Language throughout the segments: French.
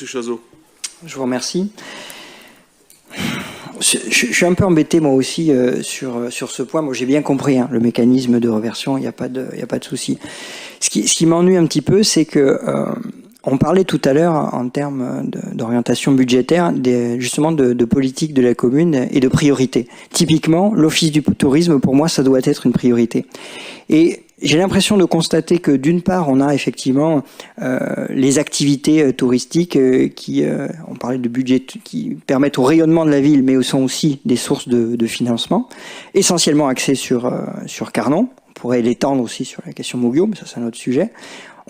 Monsieur Chazot. Je vous remercie. Je suis un peu embêté moi aussi sur ce point. Moi j'ai bien compris le mécanisme de reversion, il n'y a pas de souci. Ce qui m'ennuie un petit peu, c'est que on parlait tout à l'heure en termes d'orientation budgétaire, justement de politique de la commune et de priorité. Typiquement, l'office du tourisme, pour moi, ça doit être une priorité. Et j'ai l'impression de constater que d'une part, on a effectivement les activités touristiques qui, on parlait de budget, qui permettent au rayonnement de la ville, mais sont aussi des sources de financement, essentiellement axées sur Carnon. On pourrait l'étendre aussi sur la question Mougio, mais ça c'est un autre sujet.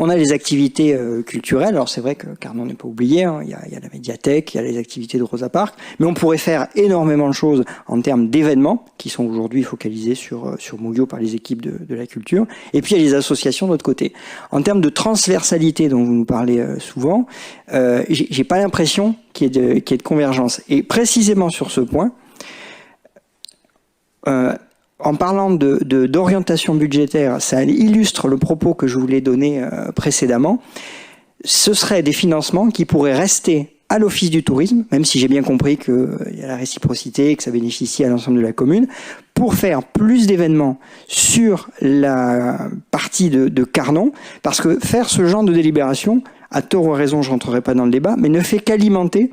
On a les activités culturelles. Alors c'est vrai que Carnon n'est pas oublié. Il y a la médiathèque, il y a les activités de Rosa Parks, mais on pourrait faire énormément de choses en termes d'événements qui sont aujourd'hui focalisés sur Mougio par les équipes de la culture. Et puis il y a les associations de l'autre côté. En termes de transversalité dont vous nous parlez souvent, j'ai pas l'impression qu'il y ait de convergence. Et précisément sur ce point. En parlant d'orientation budgétaire, ça illustre le propos que je voulais donner précédemment. Ce seraient des financements qui pourraient rester à l'Office du tourisme, même si j'ai bien compris qu'il y a la réciprocité et que ça bénéficie à l'ensemble de la commune, pour faire plus d'événements sur la partie de Carnon, parce que faire ce genre de délibération, à tort ou à raison, je rentrerai pas dans le débat, mais ne fait qu'alimenter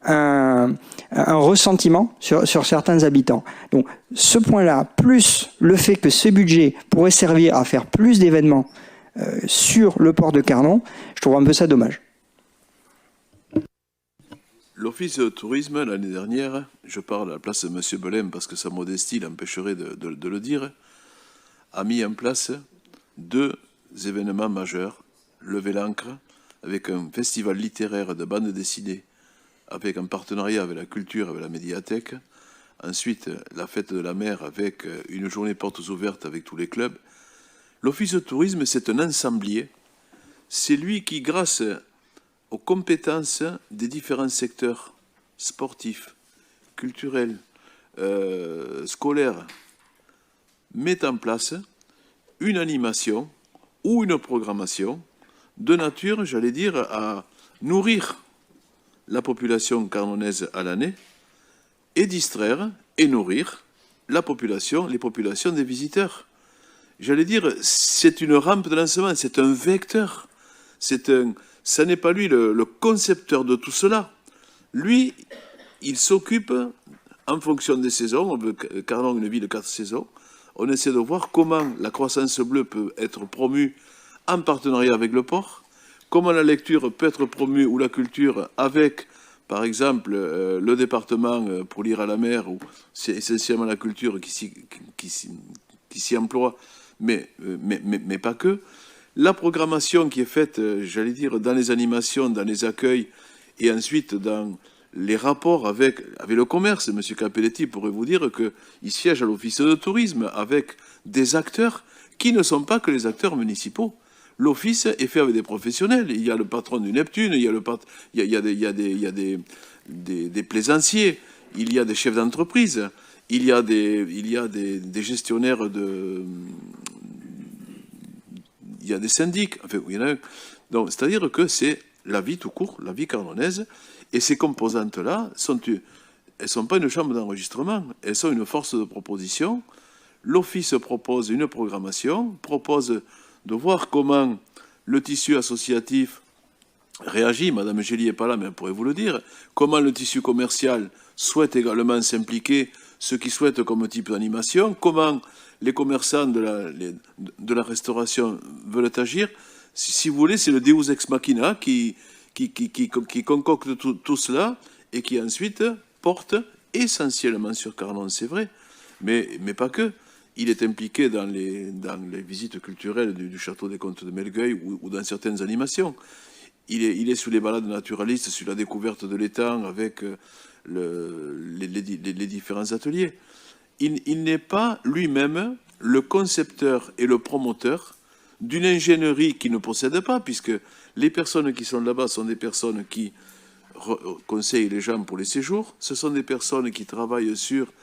un ressentiment sur certains habitants. Donc ce point-là, plus le fait que ce budget pourrait servir à faire plus d'événements sur le port de Carnon, je trouve un peu ça dommage. L'Office de tourisme, l'année dernière, je parle à la place de M. Belem parce que sa modestie l'empêcherait de le dire, a mis en place 2 événements majeurs. Lever l'encre, avec un festival littéraire de bande dessinée avec un partenariat avec la culture, avec la médiathèque. Ensuite, la fête de la mer avec une journée portes ouvertes avec tous les clubs. L'Office de tourisme, c'est un ensemblier. C'est lui qui, grâce aux compétences des différents secteurs sportifs, culturels, scolaires, met en place une animation ou une programmation de nature, j'allais dire, à nourrir la population carnonaise à l'année et distraire et nourrir les populations des visiteurs. J'allais dire, c'est une rampe de lancement, c'est un vecteur. Ça n'est pas lui le concepteur de tout cela. Lui, il s'occupe en fonction des saisons. Carnon est une ville de 4 saisons. On essaie de voir comment la croissance bleue peut être promue en partenariat avec le port. Comment la lecture peut être promue ou la culture avec, par exemple, le département pour lire à la mer, où c'est essentiellement la culture qui s'y emploie, mais pas que. La programmation qui est faite, j'allais dire, dans les animations, dans les accueils, et ensuite dans les rapports avec le commerce. M. Capelletti pourrait vous dire qu'il siège à l'Office de tourisme avec des acteurs qui ne sont pas que les acteurs municipaux. L'office est fait avec des professionnels. Il y a le patron du Neptune, il y a des plaisanciers, il y a des chefs d'entreprise, il y a des gestionnaires il y a des syndics. Enfin, il y en a. Donc, c'est-à-dire que c'est la vie tout court, la vie carnonaise, et ces composantes-là elles sont pas une chambre d'enregistrement, elles sont une force de proposition. L'office propose une programmation, propose de voir comment le tissu associatif réagit. Madame Gély n'est pas là, mais elle pourrait vous le dire. Comment le tissu commercial souhaite également s'impliquer, ce qui souhaite comme type d'animation. Comment les commerçants de la restauration veulent agir. Si vous voulez, c'est le Deus ex machina qui concocte tout cela et qui ensuite porte essentiellement sur Carnon, c'est vrai, mais pas que. Il est impliqué dans les visites culturelles du château des Comtes de Melgueil ou dans certaines animations. Il est sous les balades naturalistes, sur la découverte de l'étang avec les différents ateliers. Il n'est pas lui-même le concepteur et le promoteur d'une ingénierie qu'il ne possède pas, puisque les personnes qui sont là-bas sont des personnes qui conseillent les gens pour les séjours. Ce sont des personnes qui travaillent sur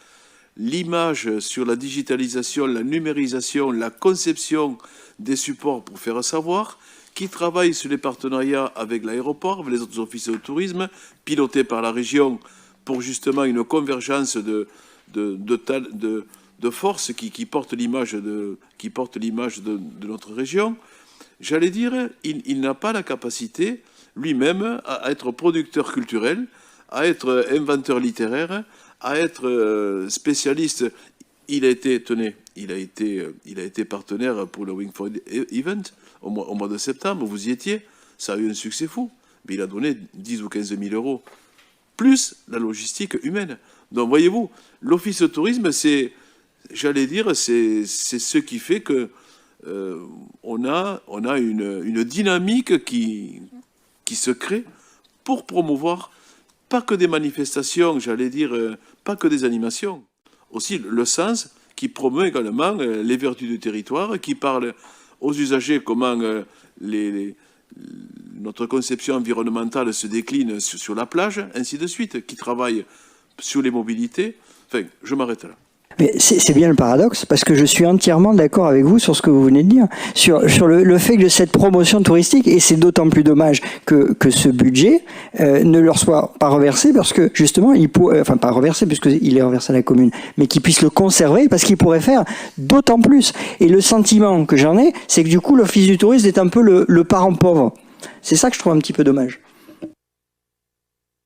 l'image, sur la digitalisation, la numérisation, la conception des supports pour faire savoir, qui travaille sur les partenariats avec l'aéroport, avec les autres offices de tourisme, pilotés par la région, pour justement une convergence de forces qui portent l'image de notre région. J'allais dire, il n'a pas la capacité lui-même à être producteur culturel, à être inventeur littéraire, à être spécialiste. Il a été partenaire pour le Wingfoil Event au mois de septembre. Vous y étiez. Ça a eu un succès fou. Mais il a donné 10 ou 15 000 euros. Plus la logistique humaine. Donc, voyez-vous, l'office de tourisme, c'est ce qui fait que on a une dynamique qui se crée pour promouvoir pas que des manifestations, pas que des animations. Aussi le sens qui promeut également les vertus du territoire, qui parle aux usagers comment notre conception environnementale se décline sur la plage, ainsi de suite, qui travaille sur les mobilités. Enfin, je m'arrête là. Mais c'est bien le paradoxe, parce que je suis entièrement d'accord avec vous sur ce que vous venez de dire, sur le fait que cette promotion touristique, et c'est d'autant plus dommage que ce budget ne leur soit pas reversé, parce que justement, enfin pas reversé, puisqu'il est reversé à la commune, mais qu'ils puissent le conserver, parce qu'il pourrait faire d'autant plus. Et le sentiment que j'en ai, c'est que du coup, l'Office du tourisme est un peu le parent pauvre. C'est ça que je trouve un petit peu dommage.